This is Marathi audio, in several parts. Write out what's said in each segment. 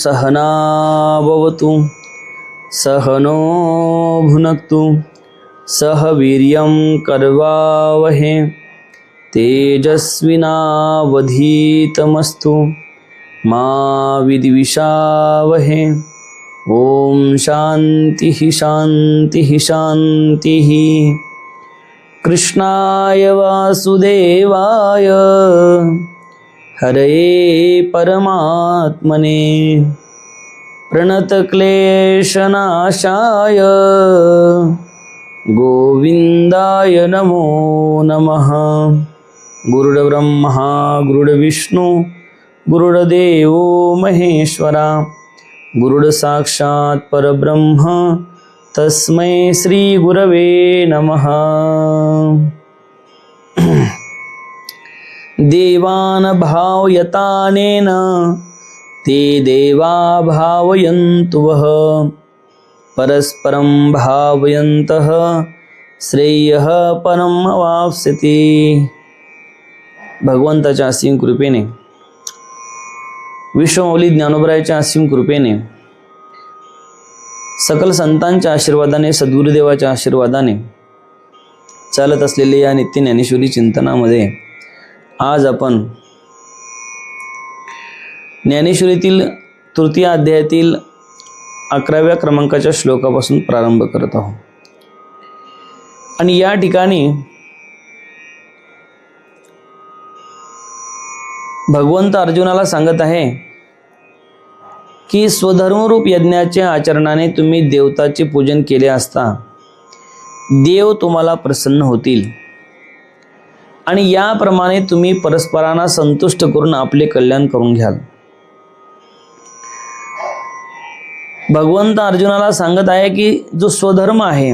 सहना भवतु सहनो भुनक्तु सह वीर्यं करवावहे तेजस्विनावधीतमस्तु मा विद्विषावहे। ओम शांतिः शांतिः शांतिः। कृष्णाय वासुदेवाय हरये परमात्मने प्रणतक्लेशनाशाय गोविंदाय नमो नमः। गुरुर्ब्रह्मा गुरुर्विष्णु गुरुर्देवो महेश्वरा गुरुर्साक्षात् परब्रह्म तस्मै श्री गुरवे नमः। देवान् भावयतानेन ते देवा भावयन्तु वः परस्परं भावयन्तः श्रेयः परम अवाप्स्यति। भगवंताच्या असीम कृपेने, विश्वमौली ज्ञानोबरायाच्या असीम कृपेने, सकल संतांच्या आशीर्वादाने, सद्गुरुदेवाच्या आशीर्वादाने चालत असलेले या नित्य ज्ञानेश्वरी चिंतनामध्ये आज आपण ज्ञानेश्वरीतील तृतीय अध्यायातील 11व्या क्रमांकाच्या श्लोकापासून प्रारंभ करत आहोत। आणि या ठिकाणी भगवंत अर्जुनाला सांगत आहे की स्वधर्मरूप यज्ञाच्या आचरणाने तुम्ही देवताचे पूजन केले असता देव तुम्हाला प्रसन्न होतील आणि याप्रमाणे तुम्ही परस्परांना संतुष्ट करून आपले कल्याण करून घ्याल। भगवंत अर्जुनाला सांगत आहे की जो स्वधर्म आहे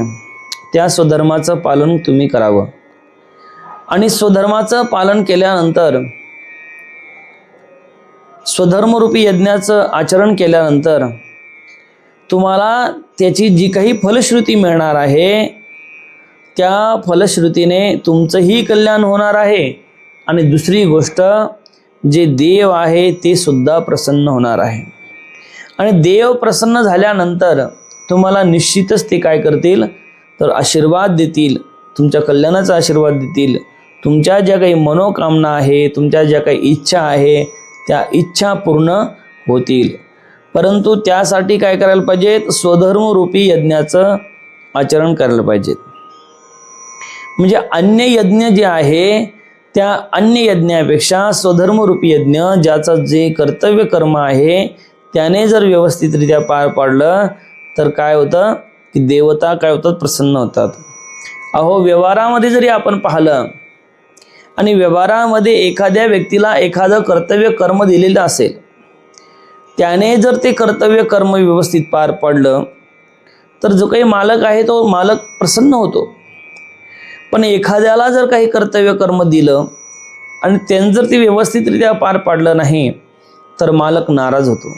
त्या स्वधर्माचं पालन तुम्ही करावं आणि स्वधर्माचं पालन केल्यानंतर, स्वधर्मरूपी यज्ञाचं आचरण केल्यानंतर तुम्हाला त्याची जी काही फलश्रुती मिळणार आहे त्या फलश्रुतीने तुमचंही कल्याण होणार आहे आणि दुसरी गोष्ट जे देव आहे ते सुद्धा प्रसन्न होणार आहे। आणि देव प्रसन्न झाल्यानंतर तुम्हाला निश्चितच ते काय करतील तर आशीर्वाद देतील, तुमच्या कल्याणाचा आशीर्वाद देतील। तुमच्या ज्या काही मनोकामना आहे, तुमच्या ज्या काही इच्छा आहे त्या इच्छा पूर्ण होतील। परंतु त्यासाठी काय करायला पाहिजे, स्वधर्मरूपी यज्ञाचं आचरण करायला पाहिजे। म्हणजे अन्य यज्ञ जे आहे त्या अन्य यज्ञापेक्षा स्वधर्मरूपी यज्ञ ज्याचं जे कर्तव्य कर्म आहे त्याने जर व्यवस्थितरित्या पार पाडलं तर काय होतं की देवता काय होतात, प्रसन्न होतात। अहो व्यवहारामध्ये जरी आपण पाहिलं आणि व्यवहारामध्ये एखाद्या व्यक्तीला एखादं कर्तव्य कर्म दिलेलं असेल, त्याने जर ते कर्तव्य कर्म व्यवस्थित पार पाडलं तर जो काही मालक आहे तो मालक प्रसन्न होतो। पण एखाद्याला जर काही कर्तव्य कर्म दिलं आणि त्याने जर ते व्यवस्थितरित्या पार पाडलं नाही तर मालक नाराज होतो।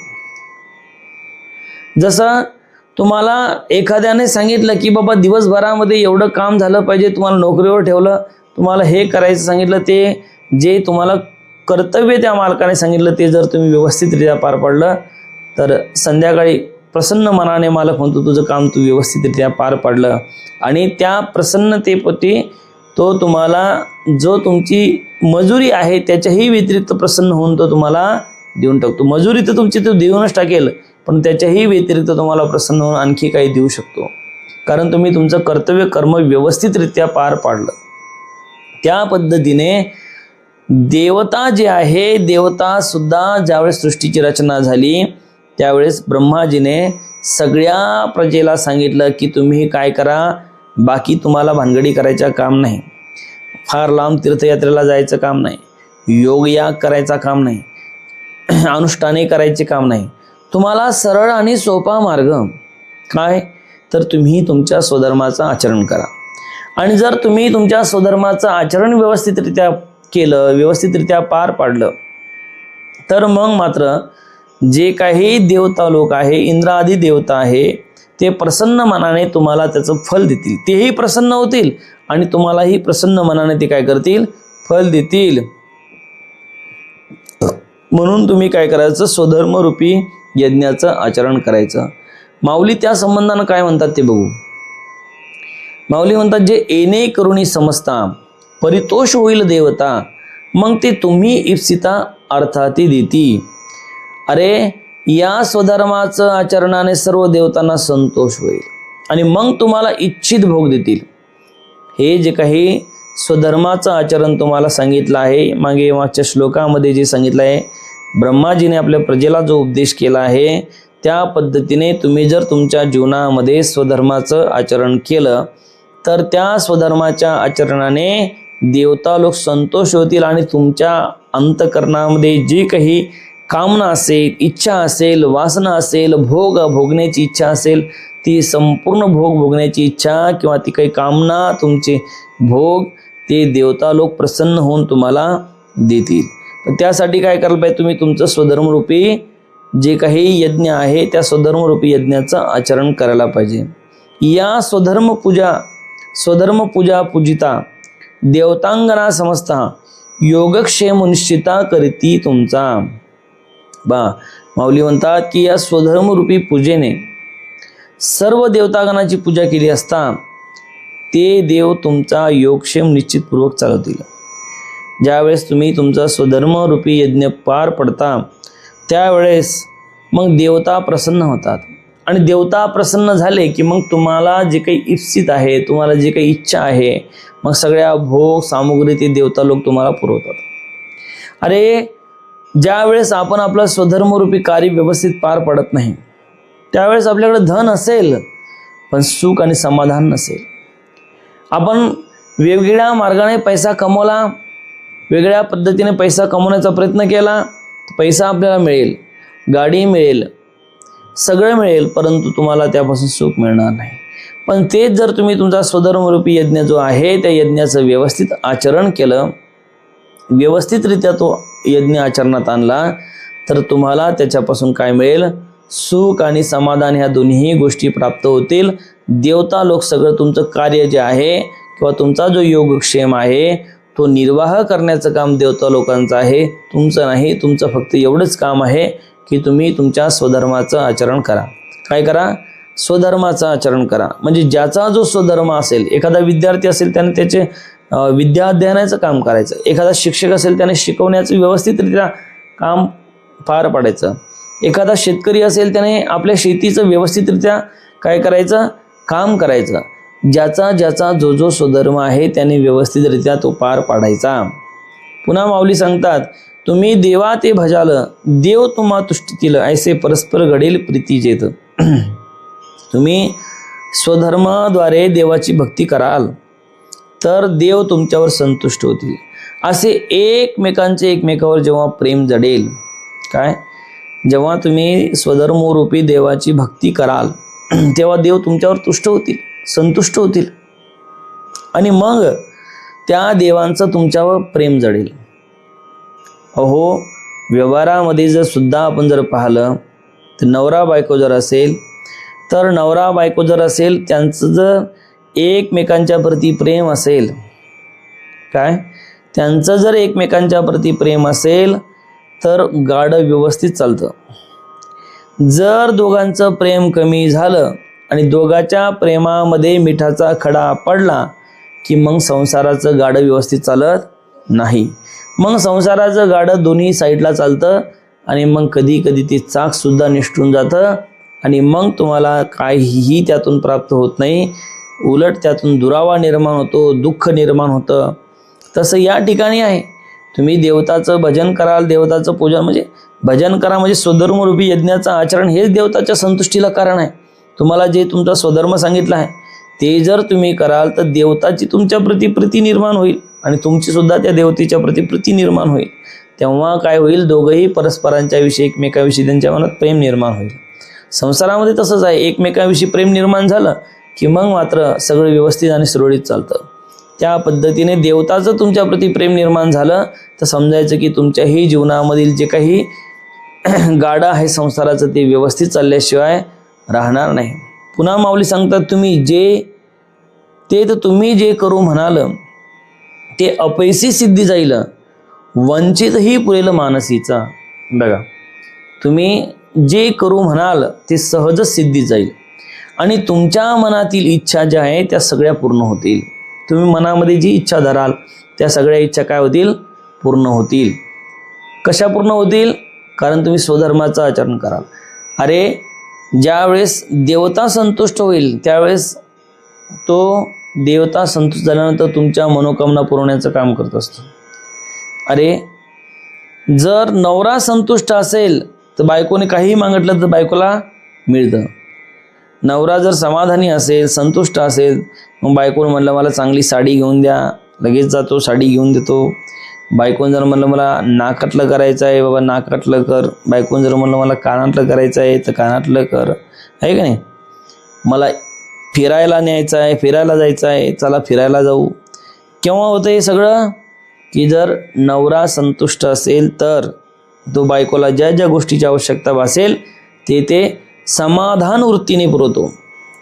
जसं तुम्हाला एखाद्याने सांगितलं की बाबा दिवसभरामध्ये एवढं काम झालं पाहिजे, तुम्हाला नोकरीवर ठेवलं, तुम्हाला हे करायचं सांगितलं, ते जे तुम्हाला कर्तव्य त्या मालकाने सांगितलं ते जर तुम्ही व्यवस्थितरित्या पार पाडलं तर संध्याकाळी प्रसन्न मनाने मालक म्हणतो तुझं काम तू व्यवस्थितरित्या पार पाडलं आणि त्या प्रसन्नतेपोटी तो तुम्हाला जो तुमची मजुरी आहे त्याच्याही व्यतिरिक्त प्रसन्न होऊन तो तुम्हाला देऊन टाकतो। मजुरी तर तुमची तो देऊनच टाकेल पण त्याच्याही व्यतिरिक्त तुम्हाला प्रसन्न होऊन आणखी काही देऊ शकतो, कारण तुम्ही तुमचं कर्तव्य कर्म व्यवस्थितरित्या पार पाडलं। त्या पद्धतीने देवता जे आहे, देवता सुद्धा ज्यावेळेस सृष्टीची रचना झाली त्यावेळेस ब्रह्माजीने सगळ्या प्रजेला सांगितलं की तुम्ही काय करा, बाकी तुम्हाला भानगडी करायचं काम नाही, फार लांब तीर्थयात्रेला जायचं काम नाही, योगयाग करायचा काम नाही, अनुष्ठाने करायचे काम नाही, तुम्हाला सरळ आणि सोपा मार्ग काय तर तुम्ही तुमच्या स्वधर्माचं आचरण करा। आणि जर तुम्ही तुमच्या स्वधर्माचं आचरण व्यवस्थितरित्या केलं, व्यवस्थितरित्या पार पाडलं तर मग मात्र जे काही देवता लोक आहे, इंद्र आदी देवता आहे, ते प्रसन्न मनाने तुम्हाला त्याचं फल देतील, तेही प्रसन्न होतील आणि तुम्हालाही प्रसन्न मनाने ते काय करतील, फल देतील। म्हणून तुम्ही काय करायचं, स्वधर्मरूपी यज्ञाचं आचरण करायचं. माऊली त्या संबंधानं काय म्हणतात ते बघू. माऊली म्हणतात, जे येणे करुणी समजता परितोष होईल देवता, मग ते तुम्ही इप्सिता अर्थाती देती. अरे या स्वधर्माचं आचरणाने सर्व देवतांना संतोष होईल आणि मग तुम्हाला इच्छित भोग देतील. हे जे काही स्वधर्माचं आचरण तुम्हाला सांगितलं आहे, मागे मागच्या श्लोकामध्ये जे सांगितलं आहे, ब्रह्माजीने आपल्या प्रजेला जो उपदेश केला आहे, त्या पद्धतीने तुम्ही जर तुमच्या जीवनामध्ये स्वधर्माचं आचरण केलं तर त्या स्वधर्माच्या आचरणाने देवता लोक संतोष होतील आणि तुमच्या अंतःकरणामध्ये जी काही कामना असेल, इच्छा असेल, वासना असेल, भोगण्याची इच्छा असेल, ती संपूर्ण भोगण्याची इच्छा किंवा ती काही कामना, तुमचे भोग, ते देवता लोक प्रसन्न होऊन तुम्हाला देतील. पण त्यासाठी काय करायला पाहिजे, तुम्ही तुमचं स्वधर्मरूपी जे काही यज्ञ आहे त्या स्वधर्मरूपी यज्ञाचं आचरण करायला पाहिजे. या स्वधर्म पूजा पूजिता देवतांगना समजता योगक्षेम निश्चिता करती तुमचा. माऊली म्हणतात की या स्वधर्मरूपी पूजेने सर्व देवतागणाची पूजा केली असता ते देव तुमचा योगक्षेम निश्चितपूर्वक चालवतील. ज्यावेळेस तुम्ही तुमचा स्वधर्मरूपी यज्ञ पार पडता त्यावेळेस मग देवता प्रसन्न होतात आणि देवता प्रसन्न झाले की मग तुम्हाला जे काही इप्सित आहे, तुम्हाला जे काही इच्छा आहे, मग सगळ्या भोग सामुग्री ते देवता लोक तुम्हाला पुरवतात. अरे ज्यावेळेस आपण आपलं स्वधर्मरूपी कार्य व्यवस्थित पार पडत नाही त्यावेळेस आपल्याकडे धन असेल पण सुख आणि समाधान नसेल. आपण वेगवेगळ्या मार्गाने पैसा कमवला, वेगळ्या पद्धतीने पैसा कमवण्याचा प्रयत्न केला, पैसा आपल्याला मिळेल, गाडी मिळेल, सगळं मिळेल, परंतु तुम्हाला त्यापासून सुख मिळणार नाही. पण तेच जर तुम्ही तुमचा स्वधर्मरूपी यज्ञ जो आहे त्या यज्ञाचं व्यवस्थित आचरण केलं, व्यवस्थितरित्या तो यज्ञ आचरणात आणला, तर तुम्हाला त्याच्यापासून काय मिळेल, सुख आणि समाधान, ह्या दोन्ही गोष्टी प्राप्त होतील. देवता लोक सगळं तुमचं कार्य जे आहे किंवा तुमचा जो योगक्षेम आहे तो निर्वाह करण्याचं काम देवता लोकांचं आहे, तुमचं नाही. तुमचं फक्त एवढंच काम आहे की तुम्ही तुमच्या स्वधर्माचं आचरण करा. काय करा, स्वधर्माचं आचरण करा. म्हणजे ज्याचा जो स्वधर्म असेल, एखादा विद्यार्थी असेल त्याने त्याचे विद्या अध्ययनाचं काम करायचं, एखादा शिक्षक असेल त्याने शिकवण्याचं व्यवस्थितरित्या काम पार पाडायचं, एखादा शेतकरी असेल त्याने आपल्या शेतीचं व्यवस्थितरित्या काय करायचं, काम करायचं. ज्याचा जो स्वधर्म आहे त्याने व्यवस्थितरित्या तो पार पाडायचा. पुन्हा माऊली सांगतात, तुम्ही देवा ते भजाल देव तुम्हा तुष्टीतील, ऐसे परस्पर घडेल प्रीतीचेत. तुम्ही स्वधर्माद्वारे देवाची भक्ती कराल तर देव तुमच्यावर संतुष्ट होतील. असे एकमेकांवर जेव्हा प्रेम जडेल, काय, जेव्हा तुम्ही स्वधर्मरूपी देवाची भक्ती कराल तेव्हा देव तुमच्यावर तुष्ट होतील, संतुष्ट होतील आणि मग त्या देवांचं तुमच्यावर प्रेम जडेल. अहो व्यवहारामध्ये जर सुद्धा आपण जर पाहिलं तर नवरा बायको जर असेल त्यांचं जर एकमेकांच्या प्रती प्रेम असेल, काय, त्यांचं जर एकमेकांच्या प्रती प्रेम असेल तर गाडं व्यवस्थित चालतं. जर दोघांचं प्रेम कमी झालं आणि दोघांच्या प्रेमामध्ये मिठाचा खडा पडला की मग संसाराचं गाडं व्यवस्थित चालत नाही. मग संसाराचं गाडं दोन्ही साईडला चालतं आणि मग कधी कधी ते चाकसुद्धा निष्ठून जातं आणि मग तुम्हाला काहीही त्यातून प्राप्त होत नाही, उलट त्यातून दुरावा निर्माण होतो, दुःख निर्माण होतं. तसं या ठिकाणी आहे. तुम्ही देवताचं भजन कराल, देवताचं पूजन म्हणजे भजन करा, म्हणजे स्वधर्मरूपी यज्ञाचं आचरण हेच देवताच्या संतुष्टीला कारण आहे. तुम्हाला जे तुमचा स्वधर्म सांगितला आहे ते जर तुम्ही कराल तर देवताची तुमच्या प्रती प्रीती निर्माण होईल आणि तुमची सुद्धा त्या देवतेच्या प्रती प्रीती निर्माण होईल. तेव्हा काय होईल, दोघंही परस्परांच्या विषयी, एकमेकाविषयी त्यांच्या मनात प्रेम निर्माण होईल. संसारामध्ये तसंच आहे, एकमेकाविषयी प्रेम निर्माण झालं की मग मात्र सगळं व्यवस्थित आणि सुरळीत चालतं. त्या पद्धतीने देवताचं तुमच्या प्रती प्रेम निर्माण झालं तर समजायचं की तुमच्याही जीवनामधील जे काही गाडं आहे संसाराचं ते व्यवस्थित चालल्याशिवाय राहणार नाही. पुन्हा माऊली सांगतात, तुम्ही जे करू म्हणाल ते अपयशी सिद्धी जाईल, वंचितही पुरेल मानसीचा. बघा, तुम्ही जे करू म्हणाल ते सहजच सिद्धीत जाईल आणि तुमच्या मनातील इच्छा ज्या आहे त्या सगळ्या पूर्ण होतील. तुम्ही मनामध्ये जी इच्छा धराल त्या सगळ्या इच्छा काय होतील? पूर्ण होतील. कशा पूर्ण होतील? कारण तुम्ही स्वधर्माचं आचरण कराल. अरे ज्यावेळेस देवता संतुष्ट होईल त्यावेळेस तो देवता संतुष्ट झाल्यानंतर तुमच्या मनोकामना पुरवण्याचं काम करत असतो. अरे जर नवरा संतुष्ट असेल तर बायकोने काहीही मागितलं तर बायकोला मिळतं. नवरा जर समाधानी असेल, संतुष्ट असेल, मग बायकोने म्हणलं मला चांगली साडी घेऊन द्या, लगेच जातो साडी घेऊन देतो. बायकोने जर म्हणलं मला नाकातलं करायचं आहे, बाबा नाकातलं कर. बायकोने जर म्हणलं मला कानातलं करायचं आहे तर कानातलं कर, आहे का नाही. मला फिरायला न्यायचं आहे, फिरायला जायचं आहे, चला फिरायला जाऊ. केव्हा होतं हे सगळं? की जर नवरा संतुष्ट असेल तर तो बायकोला ज्या ज्या गोष्टीची आवश्यकता भासेल ते समाधान वृत्तीने पुरवतो.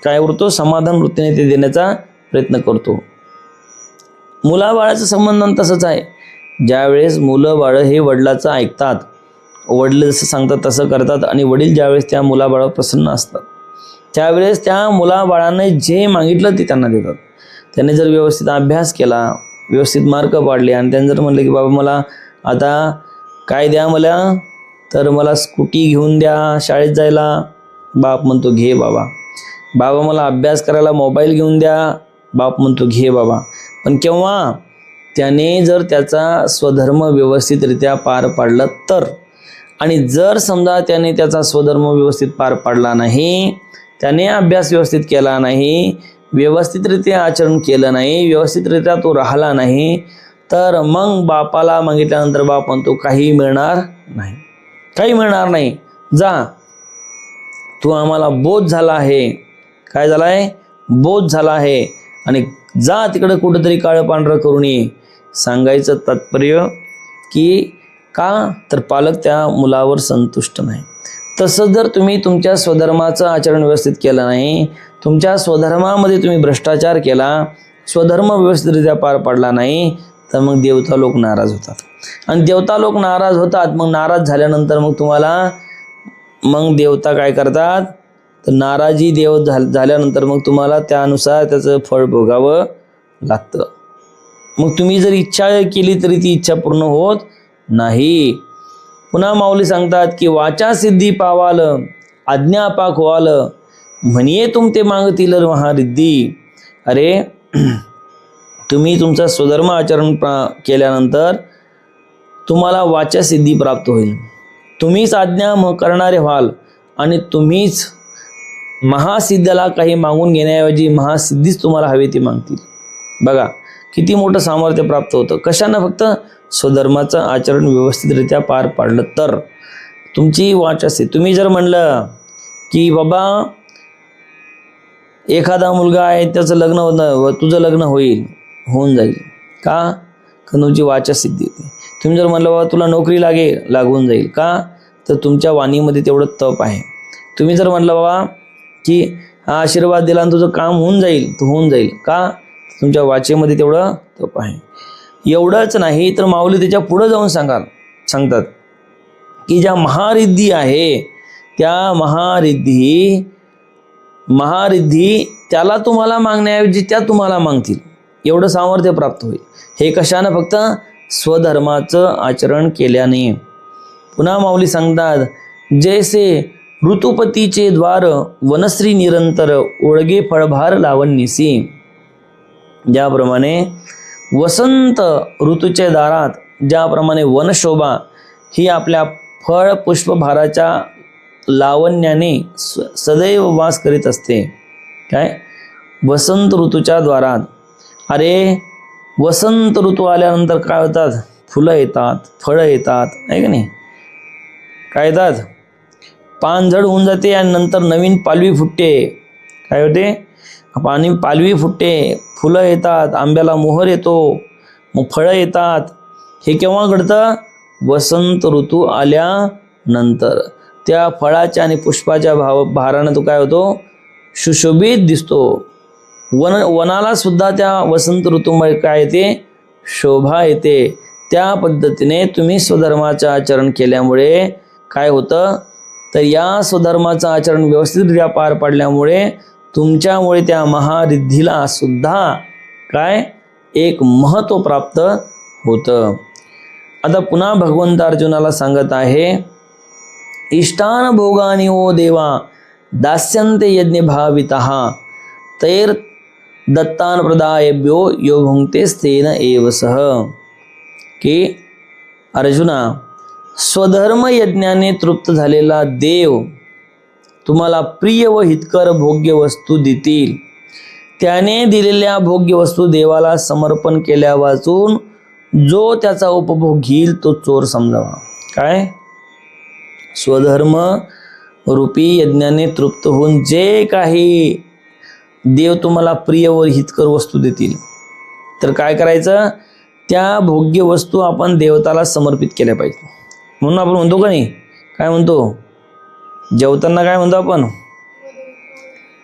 काय पुरवतो? समाधान वृत्तीने ते देण्याचा प्रयत्न करतो. मुलाबाळाचं संबंध तसंच आहे. ज्यावेळेस मुलं बाळं हे वडिलाचं ऐकतात, वडील जसं सांगतात तसं करतात आणि वडील ज्यावेळेस त्या मुलाबाळावर प्रसन्न असतात त्यावेळेस त्या मुलाबाळाने जे मागितलं ते त्यांना देतात. त्याने जर व्यवस्थित अभ्यास केला, व्यवस्थित मार्क पाडले आणि त्यांनी जर म्हटलं की बाबा मला आता काय द्या मला, तर मला स्कूटी घेऊन द्या शाळेत जायला, बाप म्हणतो घे बाबा. बाबा मला अभ्यास करायला मोबाईल घेऊन द्या, बाप म्हणतो घे बाबा. पण केव्हा? त्याने जर त्याचा स्वधर्म व्यवस्थितरित्या पार पाडला तर. आणि जर समजा त्याने त्याचा स्वधर्म व्यवस्थित पार पाडला नाही, त्याने अभ्यास व्यवस्थित केला नाही, व्यवस्थितरित्या आचरण केलं नाही, व्यवस्थितरित्या तो राहिला नाही, तर मग बापाला मागितल्यानंतर बाप म्हणतो काही मिळणार नाही, काही मिळणार नाही. जा, तू आम्हाला बोध झाला आहे. काय झाला आहे? बोध झाला आहे. आणि जा तिकडं कुठंतरी काळं पांढरं करून ये. सांगायचं तात्पर्य की का? तर पालक त्या मुलावर संतुष्ट नाही. तसं जर तुम्ही तुमच्या स्वधर्माचं आचरण व्यवस्थित केलं नाही, तुमच्या स्वधर्मामध्ये तुम्ही भ्रष्टाचार केला, स्वधर्म व्यवस्थितरित्या पार पाडला नाही, तर मग देवता लोक नाराज होतात. आणि देवता लोक नाराज होतात. मग नाराज झाल्यानंतर मग तुम्हाला मग देवता काय करतात? तर नाराजी झाल्यानंतर मग तुम्हाला त्यानुसार त्याचं फळ भोगावं लागतं. मग तुम्ही जर इच्छा केली तरी ती इच्छा पूर्ण होत नाही. पुन्हा माऊली सांगतात की वाचा सिद्धी पावाल, आज्ञा पाक व्हाल, म्हणिये तुमते मागतील महारिद्धी. अरे तुम्ही तुमचा स्वधर्म आचरण केल्यानंतर तुम्हाला वाचा सिद्धी प्राप्त होईल. तुम्हीच आज्ञा करणारे व्हाल आणि तुम्हीच महासिद्धाला काही मागून घेण्याऐवजी महासिद्धीच तुम्हाला हवी ती मागतील. बघा किती मोठं सामर्थ्य प्राप्त होतं. कशानं? फक्त स्वधर्माचं आचरण व्यवस्थितरित्या पार पाडलं तर तुमची वाच असते. तुम्ही जर म्हणलं की बाबा एखादा मुलगा आहे त्याचं लग्न होतं, तुझं लग्न होऊन जाईल. का? तुमची वाचा सिद्धी होती. तुम्ही जर म्हणलं बाबा तुला नोकरी लागून जाईल. का? तर तुमच्या वाणीमध्ये तेवढं तप आहे. तुम्ही जर म्हणलं बाबा की हा आशीर्वाद दिला आणि तुझं काम होऊन जाईल, तर होऊन जाईल. का? तुमच्या वाचेमध्ये तेवढं तप आहे. एवढंच नाही तर माऊली त्याच्या पुढं जाऊन सांगतात की ज्या महारिद्धी आहे त्या महारिद्धी त्याला तुम्हाला मागण्याऐवजी त्या तुम्हाला मागतील. एवढं सामर्थ्य प्राप्त होईल. हे कशानं? फक्त स्वधर्माचं आचरण केल्याने. पुन्हा माऊली सांगतात जैसे ऋतुपतीचे द्वार वनश्री निरंतर ओळगे फळभार लावणीसी. ज्याप्रमाणे वसंत ऋतूच्या दारात ज्याप्रमाणे वनशोभा ही आपल्या फळ पुष्पभाराच्या लावण्याने सदैव वास करीत असते. काय? वसंत ऋतूच्या द्वारात. अरे वसंत ऋतू आल्यानंतर काय होतात? फुलं येतात, फळं येतात, आहे का नाही? काय येतात? पानझड होऊन जाते आणि नंतर नवीन पालवी फुटते. काय होते? पालवी फुटते, फुलं येतात, आंब्याला मोहर येतो, मग फळं येतात. हे केव्हा घडतं? वसंत ऋतू आल्यानंतर. त्या फळाच्या आणि पुष्पाच्या भारानं तो काय होतो? सुशोभित दिसतो. वनाला सुद्धा त्या वसंत ऋतूमुळे काय येते? शोभा येते. त्या पद्धतीने तुम्ही स्वधर्माचे आचरण केल्यामुळे काय होतं? तर या स्वधर्माचं आचरण व्यवस्थितरित्या पार पाडल्यामुळे तुमच्यामुळे त्या महारिद्धीला सुद्धा काय एक महत्त्व प्राप्त होतं. आता पुन्हा भगवंत अर्जुनाला सांगत आहे, इष्टान भोगानि ओ देवा दास्यन्ते यज्ञ भावितः तैर दत्तान प्रदायभ्यो यो भुंक्ते स्तेन एव सह. की अर्जुना, स्वधर्म यज्ञाने तृप्त झालेला देव तुम्हाला प्रिय व हितकर भोग्य वस्तू देतील. त्याने दिलेल्या भोग्य वस्तू देवाला समर्पण केल्या वाचून जो त्याचा उपभोग घेईल तो चोर समजावा. काय? स्वधर्म रूपी यज्ञाने तृप्त होऊन जे काही देव तुम्हाला प्रिय व हितकर वस्तू देतील तर काय करायचं, त्या भोग्य वस्तू आपण देवताला समर्पित केल्या पाहिजे. म्हणून आपण म्हणतो का नाही, काय म्हणतो, जेवताना काय म्हणतो आपण,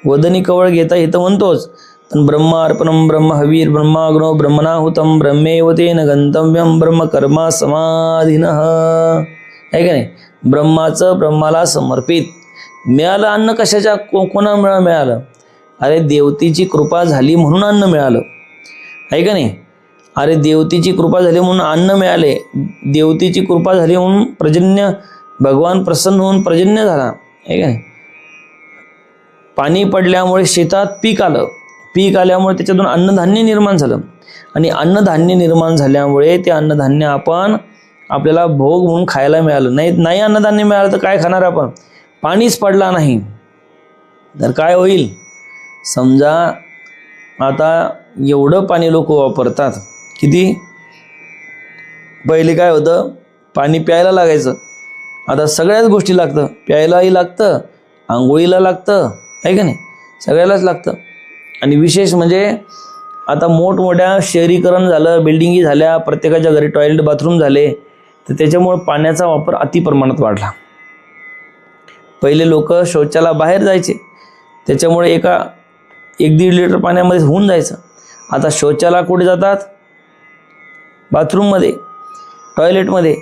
वदनी कवळ घेता इथं म्हणतोच, पण ब्रह्मार्पणम ब्रह्म हवीर ब्रह्माग्नो ब्रह्मणाहुतम ब्रह्मेव तेन गंतव्यम ब्रह्म कर्मा समाधिनः. आहे का नाही? ब्रह्माचं ब्रह्माला समर्पित. मिळालं अन्न कशाच्या, कोणामुळे मिळालं? अरे देवतेची कृपा झाली म्हणून अन्न मिळालं. आहे का नाही? अरे देवतेची कृपा झाली म्हणून अन्न मिळाले, देवतेची कृपा झाली म्हणून पर्जन्य, भगवान प्रसन्न होऊन पर्जन्य झाला. आहे का नाही? पाणी पडल्यामुळे शेतात पीक आलं, पीक आल्यामुळे त्याच्यातून अन्नधान्य निर्माण झालं, आणि अन्नधान्य निर्माण झाल्यामुळे ते अन्नधान्य आपण आपल्याला भोग म्हणून खायला मिळालं. नाही अन्नधान्य मिळालं तर काय खाणार आपण? पाणीच पडला नाही तर काय होईल? समजा आता एवढं पाणी लोक वापरतात, किती? पहिले काय होतं, पाणी प्यायला लागायचं. आता सगळ्याच गोष्टी लागतं, प्यायलाही लागतं, आंघोळीला लागतं, आहे का नाही? सगळ्यालाच लागतं. आणि विशेष म्हणजे आता मोठमोठ्या शहरीकरण झालं, बिल्डिंगी झाल्या, प्रत्येकाच्या घरी टॉयलेट बाथरूम झाले, तर त्याच्यामुळे पाण्याचा वापर अति प्रमाणात वाढला. पहिले लोक शौचाला बाहेर जायचे, त्याच्यामुळे 1-1.5 लिटर पाण्यामध्ये होऊन जायचं. आता शौचाला कुठे जातात? बाथरूममध्ये, टॉयलेटमध्ये.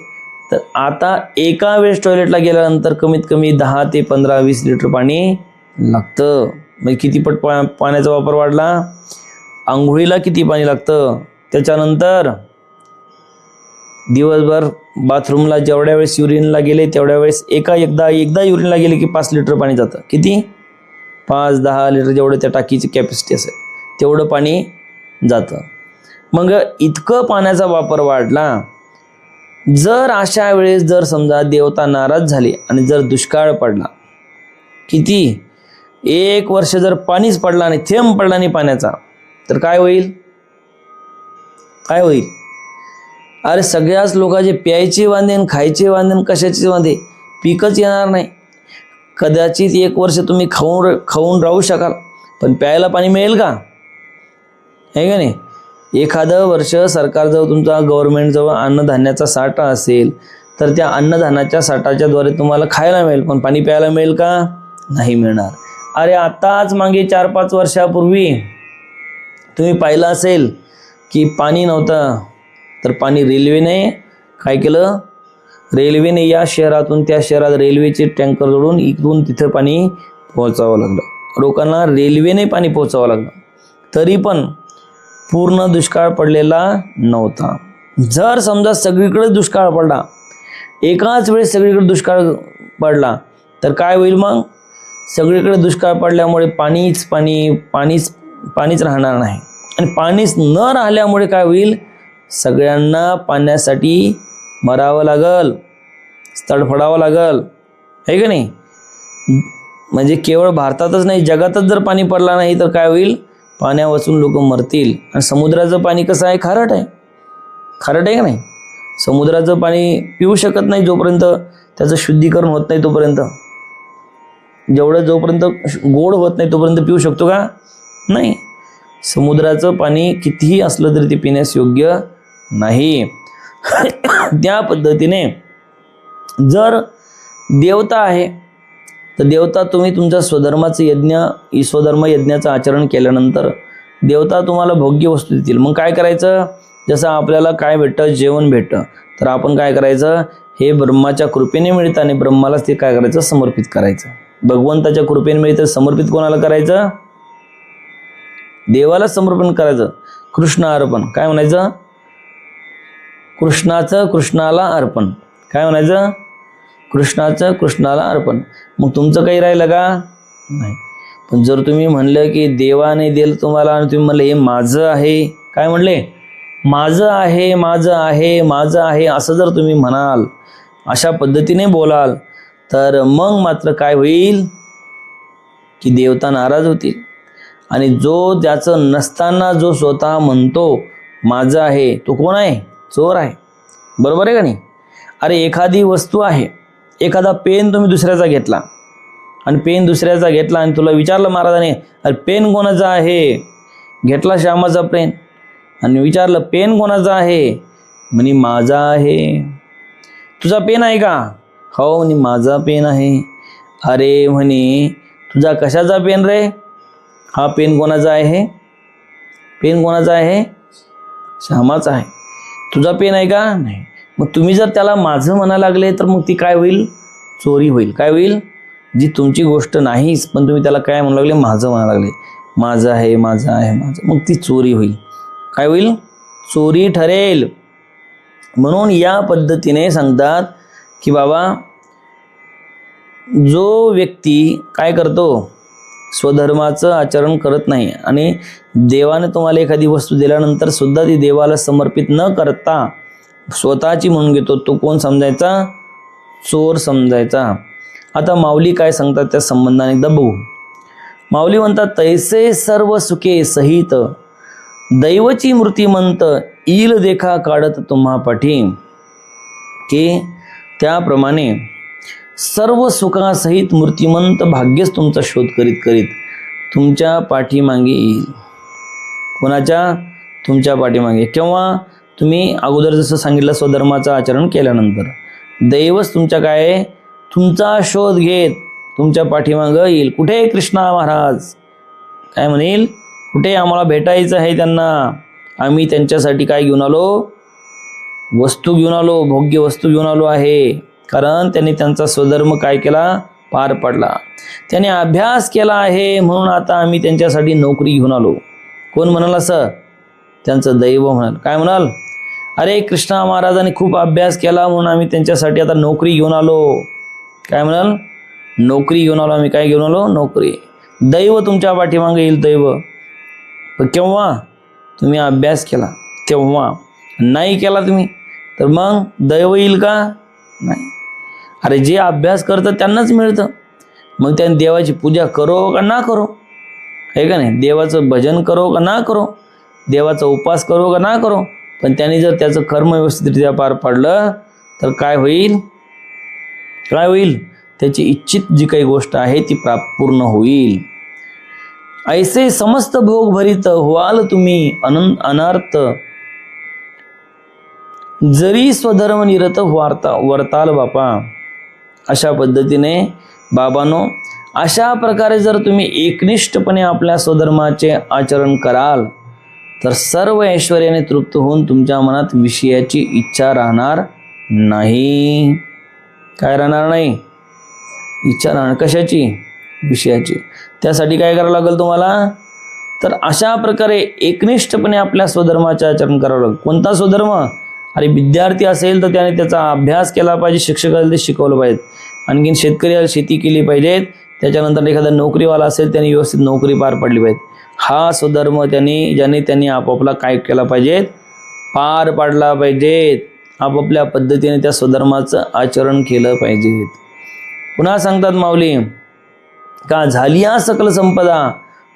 तर आता एका वेळेस टॉयलेटला गेल्यानंतर कमीत कमी 10 ते 15-20 लिटर पाणी लागतं. म्हणजे किती पट पाण्याचा वापर वाढला? आंघोळीला किती पाणी लागतं, त्याच्यानंतर दिवसभर बाथरूमला जेवढ्या वेळेस युरिनला गेले तेवढ्या वेळेस एकदा युरिनला गेले की 5 लिटर पाणी जातं. किती? 5-10 लिटर, जेवढं त्या टाकीची कॅपॅसिटी असेल तेवढं पाणी जातं. मग इतकं पाण्याचा वापर वाढला. जर अशा वेळेस जर समजा देवता नाराज झाले आणि जर दुष्काळ पडला, किती 1 वर्ष जर पाणीच पडला नाही, थेंब पडला नाही पाण्याचा, तर काय होईल? काय होईल? अरे सगळ्याच लोकांचे प्यायचे वांदे आणि खायचे वांदे आणि कशाचे वांदे, पीकच येणार नाही. कदाचित 1 वर्ष तुम्ही खाऊन राहू शकाल, पण प्यायला पाणी मिळेल का? आहे का नाही? एखादं वर्ष सरकारजवळ, तुमचा गव्हर्नमेंटजवळ अन्नधान्याचा साठा असेल तर त्या अन्नधान्याच्या साठाच्या द्वारे तुम्हाला खायला मिळेल, पण पाणी प्यायला मिळेल का? नाही मिळणार. अरे आताच मागे 4-5 वर्षापूर्वी तुम्ही पाहिलं असेल की पाणी नव्हतं, तर पाणी रेल्वेने काय केलं? रेल्वेने या शहरातून त्या शहरात रेल्वेचे टँकर जोडून इकडून तिथं पाणी पोहोचावं लागलं. लोकांना रेल्वेने पाणी पोहोचावं लागलं, तरी पण पूर्ण दुष्काळ पडलेला नव्हता. जर समजा सगळीकडे दुष्काळ पडला, एकाच वेळेस सगळीकडे दुष्काळ पडला, तर काय होईल मग? सगळीकडे दुष्काळ पडल्यामुळे पाणीच राहणार नाही, आणि पाणीच न राहिल्यामुळे काय होईल? सगळ्यांना पाण्यासाठी मरावं लागल, तडफडावं लागल. आहे का नाही? म्हणजे केवळ भारतातच नाही, जगातच जर पाणी पडला नाही तर काय होईल? पाण्या वाचून लोक मरतील. आणि समुद्राचं पाणी कसं आहे? खारट आहे. खारट आहे का नाही? समुद्राचं पाणी पिऊ शकत नाही जोपर्यंत त्याचं शुद्धीकरण होत नाही तोपर्यंत. जोपर्यंत गोड होत नाही तोपर्यंत पिऊ शकतो का? नाही. समुद्राचं पाणी कितीही असलं तरी ते पिण्यास योग्य नाही. त्या पद्धतीने जर देवता आहे तर देवता, तुम्ही तुमच्या स्वधर्म यज्ञाचं आचरण केल्यानंतर देवता तुम्हाला भोग्य वस्तू देतील. मग काय करायचं? जसं आपल्याला काय भेटतं? जेवण भेटतं, तर आपण काय करायचं? हे ब्रह्माच्या कृपेने मिळतं आणि ब्रह्मालाच ते काय करायचं, समर्पित करायचं. भगवंताच्या कृपेने मिळतं, समर्पित कोणाला करायचं, देवाला समर्पण करायचं. कृष्ण अर्पण, काय म्हणायचं, कृष्णाचं कृष्णाला अर्पण. काय म्हणायचं, कृष्णाचं कृष्णाला अर्पण. मग तुमचं काही राहिलं का, नाही. पण जर तुम्ही म्हणलं की देवाने दिलं तुम्हाला आणि तुम्ही म्हणलं हे माझं आहे, काय म्हणले, माझं आहे माझं आहे माझं आहे, असं जर तुम्ही म्हणाल, अशा पद्धतीने बोलाल, तर मग मात्र काय होईल की देवता नाराज होतील. आणि जो त्याचं नसताना जो स्वतः म्हणतो माझं आहे, तो कोण आहे, चोर आहे. बरोबर आहे का नाही. अरे एखादी वस्तू आहे, एखादा पेन तुम्ही दुसऱ्याचा घेतला आणि पेन दुसऱ्याचा घेतला आणि तुला विचारलं महाराजाने, अरे पेन कोणाचा आहे, घेतला श्यामाचा पेन आणि विचारलं पेन कोणाचा आहे, म्हणे माझा आहे. तुझा पेन आहे का, हो म्हणे माझा पेन आहे. अरे म्हणे तुझा कशाचा पेन रे, हा पेन कोणाचा आहे, पेन कोणाचा आहे, श्यामाचा आहे. तुझा पेन आहे का, नाही. मग तुम्ही जर त्याला माझं म्हणायला लागले तर मग ती काय होईल, चोरी होईल. काय होईल, जी तुमची गोष्ट नाहीच पण तुम्ही त्याला काय म्हणू लागले, माझं म्हणायला लागले, माझं आहे माझं आहे माझं, मग ती चोरी होईल. काय होईल, चोरी ठरेल. म्हणून या पद्धतीने सांगतात की बाबा जो व्यक्ती काय करतो, स्वधर्माचं आचरण करत नाही आणि देवाने तुम्हाला एखादी वस्तू दिल्यानंतर सुद्धा ती देवाला समर्पित न करता स्वतःची म्हणून घेतो, तो कोण समजायचा, चोर समजायचा. आता माऊली काय सांगतात त्या संबंधाने एकदा बघू. माऊली म्हणतात, तैसे सर्व सुखे सहित दैवची मूर्तिमंत ईल देखा काढत तुम्हा पाठी. की त्याप्रमाणे सर्व सुखासहित मूर्तिमंत भाग्यच तुमचा शोध करीत करीत तुमच्या पाठीमागे येईल. कोणाच्या, तुमच्या पाठीमागे. केव्हा, तुम्ही अगोदर जसं सांगितलं स्वधर्माचं आचरण केल्यानंतर दैवच तुमच्या काय, तुमचा शोध घेत तुमच्या पाठीमागं येईल. कुठे कृष्णा महाराज, काय म्हणेल, कुठे आम्हाला भेटायचं आहे त्यांना, आम्ही त्यांच्यासाठी काय घेऊन आलो, वस्तू घेऊन आलो, भोग्य वस्तू घेऊन आलो आहे. कारण त्यांनी त्यांचा स्वधर्म काय केला, पार पडला, त्याने अभ्यास केला आहे, म्हणून आता आम्ही त्यांच्यासाठी नोकरी घेऊन आलो. कोण म्हणाल असं, त्यांचं दैव म्हणाल. काय म्हणाल, अरे कृष्णा महाराजांनी खूप अभ्यास केला म्हणून आम्ही त्यांच्यासाठी आता नोकरी घेऊन आलो. काय म्हणाल, नोकरी घेऊन आलो आम्ही. काय घेऊन आलो, नोकरी. दैव तुमच्या पाठीमागे येईल, दैव. पण केव्हा, तुम्ही अभ्यास केला तेव्हा. नाही केला तुम्ही तर मग दैव येईल का, नाही. अरे जे अभ्यास करतं त्यांनाच मिळतं. मग त्यांनी देवाची पूजा करो का ना करो, आहे का नाही, देवाचं भजन करो का ना करो, देवाचा उपास करो का ना करो, पण त्यांनी जर त्याचं कर्म व्यवस्थितरित्या पार पाडलं तर काय होईल, काय होईल, त्याची इच्छित जी काही गोष्ट आहे ती पूर्ण होईल. ऐसे समस्त भोग भरित व्हाल तुम्ही अनर्थ, जरी स्वधर्म निरत वर्ताल बापा. अशा पद्धतीने बाबांनो, अशा प्रकारे जर तुम्ही एकनिष्ठपणे आपल्या स्वधर्माचे आचरण कराल तर सर्व ऐश्वर्याने तृप्त होऊन तुमच्या मनात विषयाची इच्छा राहणार नाही. काय राहणार नाही, इच्छा राहणार. कशाची, विषयाची. त्यासाठी काय करावं लागेल तुम्हाला, तर अशा प्रकारे एकनिष्ठपणे आपल्या स्वधर्माचे आचरण करावं लागेल. कोणता स्वधर्म, अरे विद्यार्थी असेल तर त्याने त्याचा अभ्यास केला पाहिजे, शिक्षकाला ते शिकवलं पाहिजे. आणखीन शेतकऱ्याला शेती केली पाहिजे. त्याच्यानंतर एखादा नोकरीवाला असेल त्याने व्यवस्थित नोकरी पार पाडली पाहिजे. हा स्वधर्म ज्याने आपापला काय केला पाहिजे, पार पाडला पाहिजे. आपापल्या पद्धतीने त्या स्वधर्माचं आचरण केलं पाहिजे. पुन्हा सांगतात माऊली, का झालिया सकल संपदा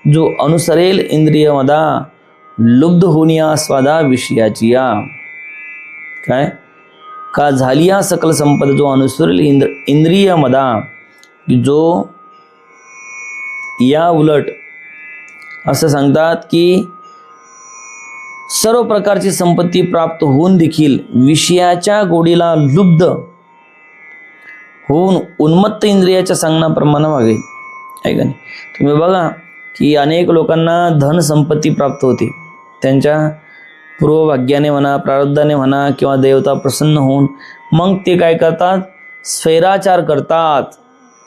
जो अनुसरेल इंद्रिय मदा, लुब्ध होनिया स्वादा विषयाची या. काय, का झालिया सकल संपदा जो अनुसरेल इंद्रिय मदा, जो या उलट असं सांगतात की सर्व प्रकारची संपत्ती प्राप्त होऊन देखील विषयाच्या गोडीला लुब्ध होऊन उन्मत्त इंद्रियाच्या सांगण्याप्रमाणे वागेल. आहे का नाही. तुम्ही बघा की अनेक लोकांना धन संपत्ती प्राप्त होते, त्यांच्या पूर्वभाग्याने म्हणा, प्रारब्धाने म्हणा, किंवा देवता प्रसन्न होऊन मग ते काय करतात, स्वैराचार करतात,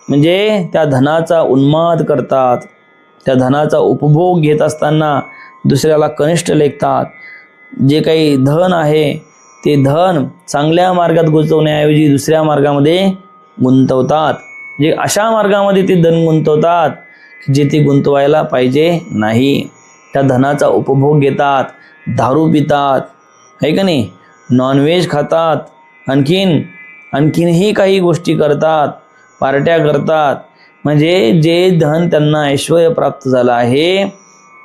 म्हणजे त्या धनाचा उन्माद करतात, त्या धनाचा उपभोग घेत असताना दुसऱ्याला कनिष्ठ लेखतात. जे काही धन आहे ते धन चांगल्या मार्गात गुंतवण्याऐवजी दुसऱ्या मार्गामध्ये गुंतवतात. जे अशा मार्गामध्ये ते धन गुंतवतात जे ते गुंतवायला पाहिजे नाही. त्या धनाचा उपभोग घेतात, दारू पितात, आहे का नाही, नॉनव्हेज खातात, आणखीनही काही गोष्टी करतात, पार्ट्या करतात. म्हणजे जे धन त्यांना ऐश्वर प्राप्त झालं आहे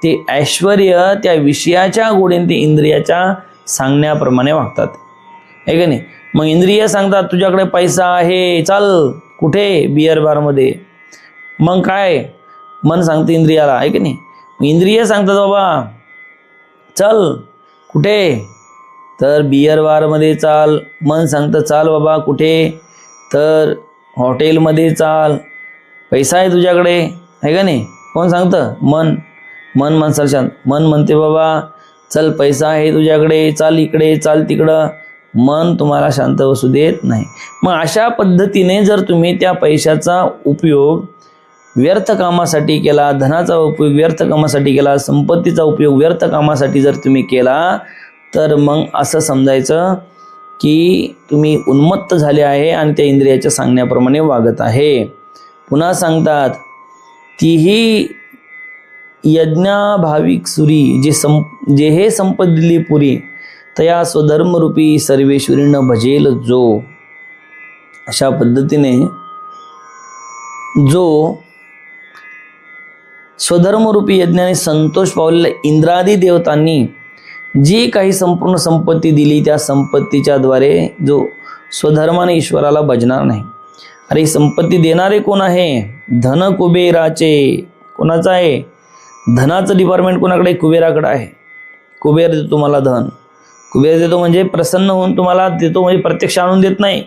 ते ऐश्वर त्या विषयाच्या गोडीने ते इंद्रियाच्या सांगण्याप्रमाणे वागतात, आहे का नाही. मग इंद्रिय सांगतात तुझ्याकडे पैसा आहे, चाल कुठे, बियर बारमध्ये. मग काय, मन सांगतं इंद्रियाला, आहे की नाही. इंद्रिय सांगतात बाबा चल कुठे, तर बियर बारमध्ये चाल. मन सांगतं चाल बाबा कुठे, तर हॉटेलमध्ये चाल, पैसा आहे तुझ्याकडे, आहे का नाही. कोण सांगतं, मन माणसाला शांत. मन म्हणते बाबा चल पैसा आहे तुझ्याकडे, चाल इकडे, चाल तिकडं. मन तुम्हाला शांत बसू देत नाही. मग अशा पद्धतीने जर तुम्ही त्या पैशाचा उपयोग व्यर्थ कामासाठी केला, धनाचा उपयोग व्यर्थ कामासाठी केला, संपत्तीचा उपयोग व्यर्थ कामासाठी जर तुम्ही केला, तर मग असं समजायचं की तुम्ही उन्मत्त झाले आहे आणि त्या इंद्रियाच्या सांगण्याप्रमाणे वागत आहे. पुन्हा सांगतात तीही यज्ञाभाविक सुरी जे हे संपत दिली पुरी, तया स्वधर्मरूपी सर्वेश्वरीनं भजेल जो. अशा पद्धतीने जो स्वधर्मरूपी यज्ञाने संतोष पावलेल्या इंद्रादी देवतांनी जी काही संपूर्ण संपत्ती दिली, त्या संपत्तीच्या द्वारे जो स्वधर्माने ईश्वराला भजणार नाही. अरे संपत्ती देणारे कोण आहे, धन कुबेराचे. कोणाचं आहे, धनाचं डिपार्टमेंट कोणाकडे, कुबेराकडे आहे. कुबेर देतो तुम्हाला धन, कुबेर देतो म्हणजे प्रसन्न होऊन तुम्हाला देतो, म्हणजे प्रत्यक्ष आणून देत नाही,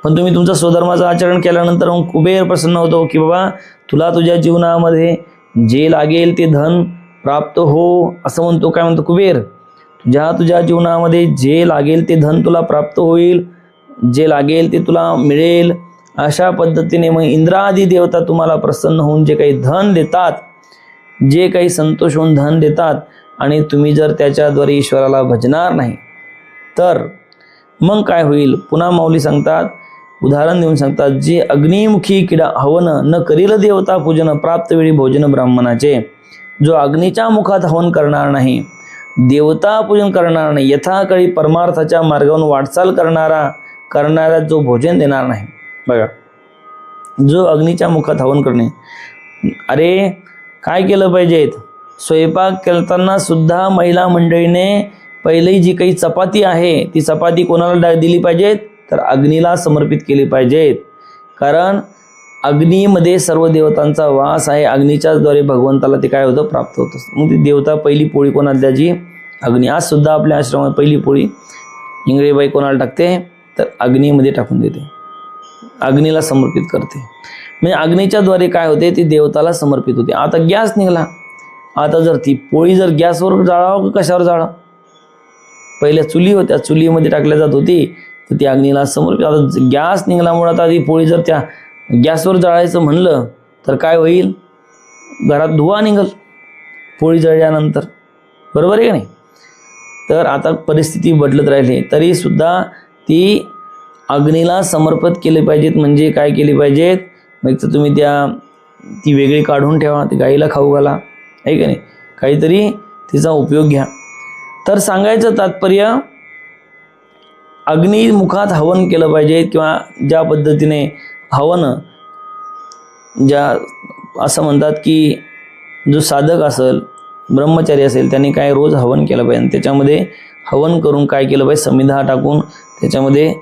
पण तुम्ही तुमचं स्वधर्माचं आचरण केल्यानंतर मग कुबेर प्रसन्न होतो की बाबा तुला तुझ्या जीवनामध्ये जे लागेल ते धन प्राप्त हो, असं म्हणतो. काय म्हणतो कुबेर, तुझ्या जीवनामध्ये जे लागेल ते धन तुला प्राप्त होईल, जे लागेल ते तुला मिळेल. अशा पद्धतीने मग इंद्रादी देवता तुम्हाला प्रसन्न होऊन जे काही धन देतात, जे काही संतोष होऊन धन देतात, आणि तुम्ही जर त्याच्याद्वारे ईश्वराला भजणार नाही तर मग काय होईल. पुन्हा माऊली सांगतात, उदाहरण देऊन सांगतात, जे अग्निमुखी किडा हवन न करील देवता पूजन, प्राप्त वेळी भोजन ब्राह्मणाचे. जो अग्नीच्या मुखात हवन करणार नाही, देवता पूजन करणार नाही, यथाकाळी परमार्थाच्या मार्गावरून वाटचाल करणारा जो भोजन देणार नाही. बघा, जो अग्नीच्या मुखात हवन करणे. अरे काय केलं पाहिजेत, स्वयंपाक करताना सुद्धा महिला मंडळीने पहिली जी काही चपाती आहे ती चपाती कोणाला दिली पाहिजेत, तर अग्नीला समर्पित केली पाहिजेत. कारण अग्नीमध्ये सर्व देवतांचा वास आहे, अग्नीच्याद्वारे भगवंताला ते काय होतं, प्राप्त होतं. मग ती देवता पहिली पोळी कोणाला द्यायची, अग्नी. आज सुद्धा आपल्या आश्रमात पहिली पोळी इंगळेबाई कोणाला टाकते, तर अग्नीमध्ये टाकून देते, अग्नीला समर्पित करते. म्हणजे अग्नीच्याद्वारे काय होते, ती देवताला समर्पित होते. आता गॅस निघाला, आता जर ती पोळी जर गॅसवर जाळावं का कशावर जाळावं, पहिल्या चुली होत्या, चुलीमध्ये टाकल्या जात होती, तर ती अग्नीला समर्पित. आता गॅस निघाल्यामुळे आता ती पोळी जर त्या गॅसवर जाळायचं म्हणलं तर काय होईल, घरात धुवा निघल पोळी जळल्यानंतर, बरोबर आहे का नाही. तर आता परिस्थिती बदलत राहिली तरी सुद्धा ती अग्नीला समर्पित केले पाहिजेत. म्हणजे काय केली पाहिजेत, मग तर तुम्ही ती वेगळी काढून ठेवा, ती गाईला खाऊ घाला, आहे का नाही, काहीतरी तिचा उपयोग घ्या. तर सांगायचं तात्पर्य, अग्निमुखात हवन केलं पाहिजे, किंवा ज्या पद्धतीने हवन, असं म्हणतात की जो साधक असेल, ब्रह्मचारी असेल, त्यांनी काय रोज हवन केलं पाहिजे. त्याच्यामध्ये हवन करून काय केलं पाहिजे, समिधा टाकून त्याच्यामध्ये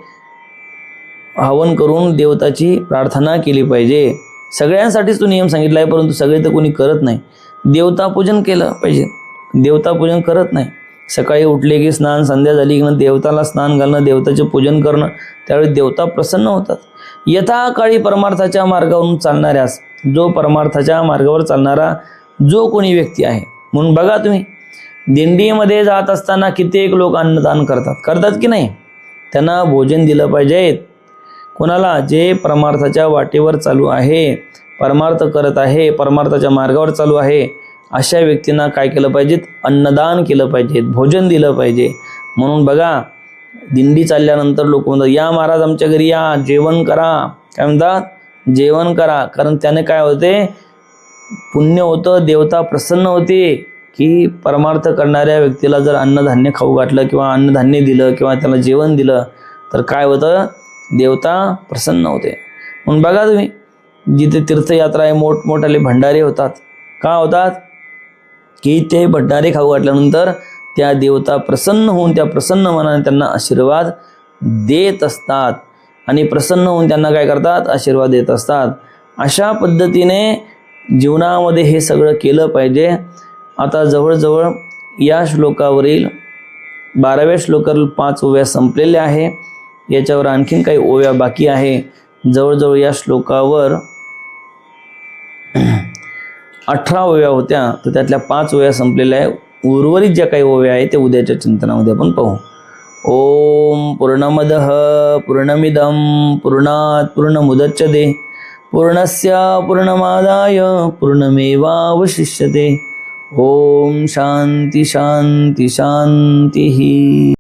हवन करून देवताची प्रार्थना केली पाहिजे. सगळ्यांसाठीच तो नियम सांगितला आहे, परंतु सगळे तर कोणी करत नाही. देवता पूजन केलं पाहिजे, देवता पूजन करत नाही. सकाळी उठले की स्नान, संध्या झाली की देवताला स्नान घालणं, देवताचे पूजन करणं, त्यावेळी देवता प्रसन्न होतात. यथाकाळी परमार्थाच्या मार्गावरून चालणाऱ्यास, जो परमार्थाच्या मार्गावर चालणारा जो कोणी व्यक्ती आहे. म्हणून बघा तुम्ही दिंडीमध्ये जात असताना कित्येक लोक अन्नदान करतात की नाही, त्यांना भोजन दिलं पाहिजे. कोणाला? जे परमार्थाच्या वाटेवर चालू आहे, परमार्थ करत आहे, परमार्थाच्या मार्गावर चालू आहे, अशा व्यक्तींना काय केलं पाहिजे? अन्नदान केलं पाहिजे, भोजन दिलं पाहिजे. म्हणून बघा, दिंडी चालल्यानंतर लोक म्हणतात, या महाराज आमच्या घरी या, जेवण करा. काय म्हणतात? जेवण करा. कारण त्याने काय होते? पुण्य होतं, देवता प्रसन्न होते. की परमार्थ करणाऱ्या व्यक्तीला जर अन्नधान्य खाऊ घातलं किंवा अन्नधान्य दिलं किंवा त्याला जेवण दिलं तर काय होतं? देवता प्रसन्न होते. म्हणून बघा तुम्ही, जिथे तीर्थयात्रा आहे, मोठमोठाले भंडारे होतात. का होतात? की ते भंडारे खाऊ घातल्यानंतर त्या देवता प्रसन्न होऊन त्या प्रसन्न मनाने त्यांना आशीर्वाद देत असतात आणि प्रसन्न होऊन त्यांना काय करतात? आशीर्वाद देत असतात. अशा पद्धतीने जीवनामध्ये हे सगळं केलं पाहिजे. आता जवळजवळ या श्लोकावरील 12व्या श्लोकावरील 5 ओव्या संपलेल्या आहे. याच्यावर आणखीन काही ओव्या बाकी आहे. जवळजवळ या श्लोकावर 18 ओव्या होत्या, तर त्यातल्या 5 ओव्या संपलेल्या आहे. उर्वरित ज्या काही ओव्या आहेत ते उद्याच्या चिंतनामध्ये आपण पाहू. ओम पूर्णमदः पूर्णमिदं पूर्णात् पूर्णमुदच्यते पूर्णस्य पूर्णमादाय पूर्णमेवावशिष्यते. ओम शांती शांती शांती.